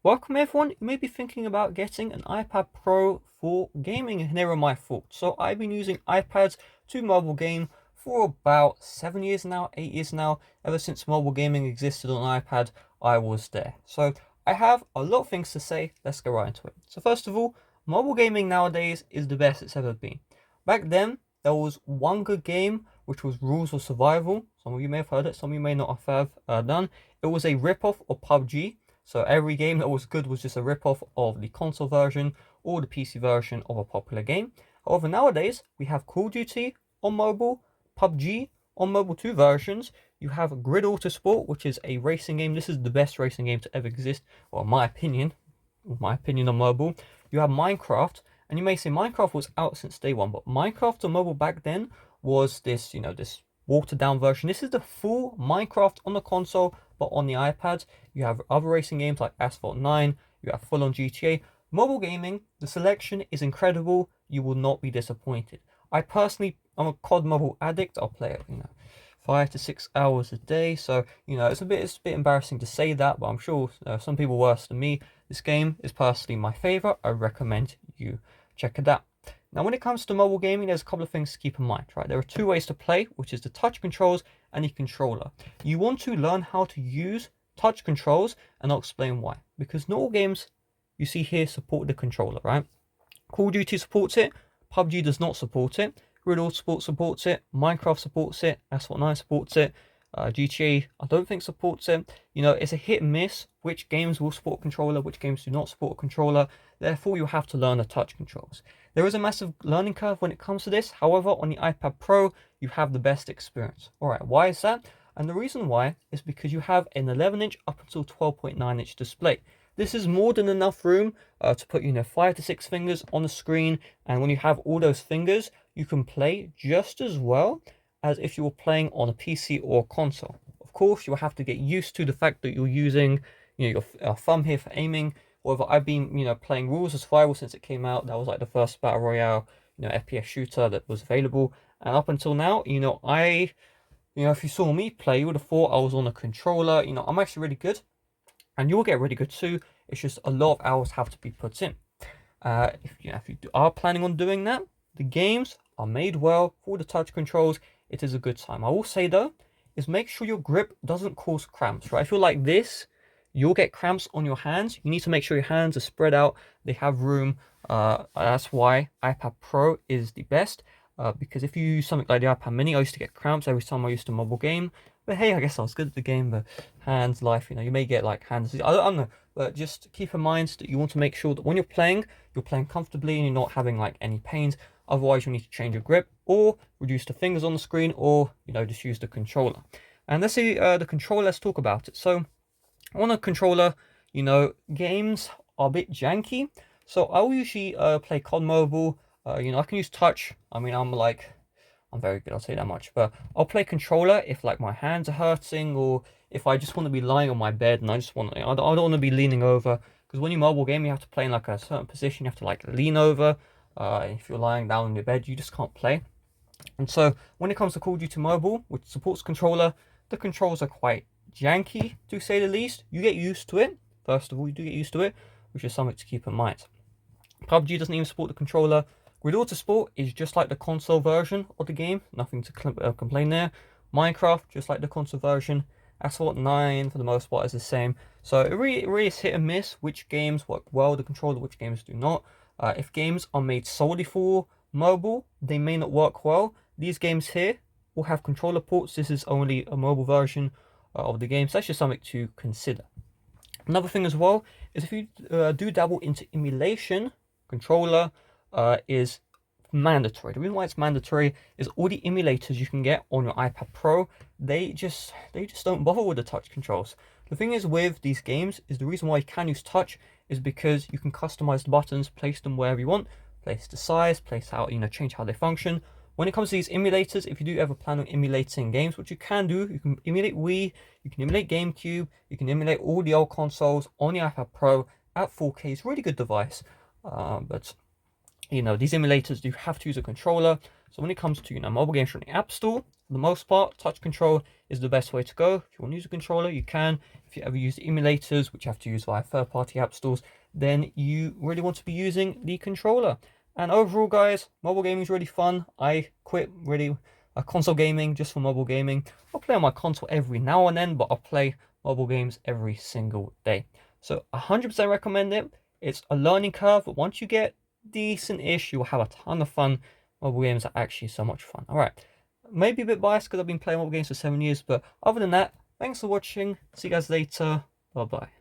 Welcome everyone, you may be thinking about getting an iPad Pro for gaming, and here are my thoughts. So I've been using iPads to mobile game for about 7 years now, 8 years now. Ever since mobile gaming existed on iPad, I was there. So I have a lot of things to say, let's go right into it. So first of all, mobile gaming nowadays is the best it's ever been. Back then, there was one good game, which was Rules of Survival. Some of you may have heard it, some of you may not have done. It was a rip-off of PUBG. So every game that was good was just a rip-off of the console version or the PC version of a popular game. However, nowadays we have Call of Duty on mobile, PUBG on mobile, two versions. You have Grid Autosport, which is a racing game. This is the best racing game to ever exist, or my opinion on mobile. You have Minecraft, and you may say Minecraft was out since day one, but Minecraft on mobile back then was this, this watered down version. This is the full Minecraft on the console, but on the iPad. You have other racing games like Asphalt 9, you have full on GTA. Mobile gaming, the selection is incredible. You will not be disappointed. I'm a COD mobile addict. I'll play it, 5 to 6 hours a day. So, it's a bit embarrassing to say that, but I'm sure some people worse than me. This game is personally my favorite. I recommend you check it out. Now, when it comes to mobile gaming, there's a couple of things to keep in mind, right? There are two ways to play, which is the touch controls and the controller. You want to learn how to use touch controls, and I'll explain why. Because not all games you see here support the controller, right? Call of Duty supports it, PUBG does not support it, Grid Autosport supports it, Minecraft supports it, Asphalt 9 supports it, GTA I don't think supports it. It's a hit and miss which games will support a controller, which games do not support a controller. Therefore, you have to learn the touch controls. There is a massive learning curve when it comes to this. However, on the iPad Pro, you have the best experience. All right, why is that? And the reason why is because you have an 11-inch up until 12.9-inch display. This is more than enough room to put, 5 to 6 fingers on the screen. And when you have all those fingers, you can play just as well as if you were playing on a PC or console. Of course, you'll have to get used to the fact that you're using, your thumb here for aiming. However, I've been, playing Rules of Survival since it came out. That was like the first battle royale, FPS shooter that was available. And up until now, if you saw me play, you would have thought I was on a controller. I'm actually really good, and you'll get really good too. It's just a lot of hours have to be put in. If you are planning on doing that, the games are made well for the touch controls. It is a good time. I will say though, is make sure your grip doesn't cause cramps, right? If you're like this, you'll get cramps on your hands. You need to make sure your hands are spread out. They have room. That's why iPad Pro is the best. Because if you use something like the iPad Mini, I used to get cramps every time I used to mobile game. But hey, I guess I was good at the game. But hands, life, you may get like hands. I don't know. But just keep in mind that you want to make sure that when you're playing comfortably and you're not having like any pains. Otherwise, you'll need to change your grip or reduce the fingers on the screen, or just use the controller. And let's see the controller. Let's talk about it. So on a controller, games are a bit janky. So I will usually play COD Mobile. I can use touch. I mean, I'm very good, I'll say that much. But I'll play controller if like my hands are hurting, or if I just want to be lying on my bed and I don't want to be leaning over. Because when you mobile game, you have to play in like a certain position. You have to like lean over. If you're lying down in your bed, you just can't play. And so when it comes to Call of Duty Mobile, which supports controller, the controls are quite janky, to say the least. You get used to it. First of all, you do get used to it, which is something to keep in mind. PUBG doesn't even support the controller. Grid Autosport is just like the console version of the game. Nothing to complain there. Minecraft, just like the console version. Asphalt 9, for the most part, is the same. So it really is hit and miss which games work well with the controller, which games do not. If games are made solely for mobile, they may not work well. These games here will have controller ports. This is only a mobile version of the game, so that's just something to consider. Another thing as well is if you do dabble into emulation, controller is mandatory. The reason why it's mandatory is all the emulators you can get on your iPad Pro, they just don't bother with the touch controls. The thing is with these games is the reason why you can use touch is because you can customize the buttons, place them wherever you want, place the size, place how, change how they function. When it comes to these emulators, if you do ever plan on emulating games, which you can do, you can emulate Wii, you can emulate GameCube, you can emulate all the old consoles on the iPad Pro at 4K. It's a really good device. But these emulators do have to use a controller. So when it comes to mobile games from the App Store, for the most part, touch control is the best way to go. If you want to use a controller, you can. If you ever use emulators, which you have to use via third-party app stores, then you really want to be using the controller. And overall, guys, mobile gaming is really fun. I quit really console gaming just for mobile gaming. I'll play on my console every now and then, but I'll play mobile games every single day. So 100% recommend it. It's a learning curve, but once you get decent-ish, you'll have a ton of fun. Mobile games are actually so much fun. All right, maybe a bit biased because I've been playing mobile games for 7 years, but other than that, thanks for watching. See you guys later. Bye bye.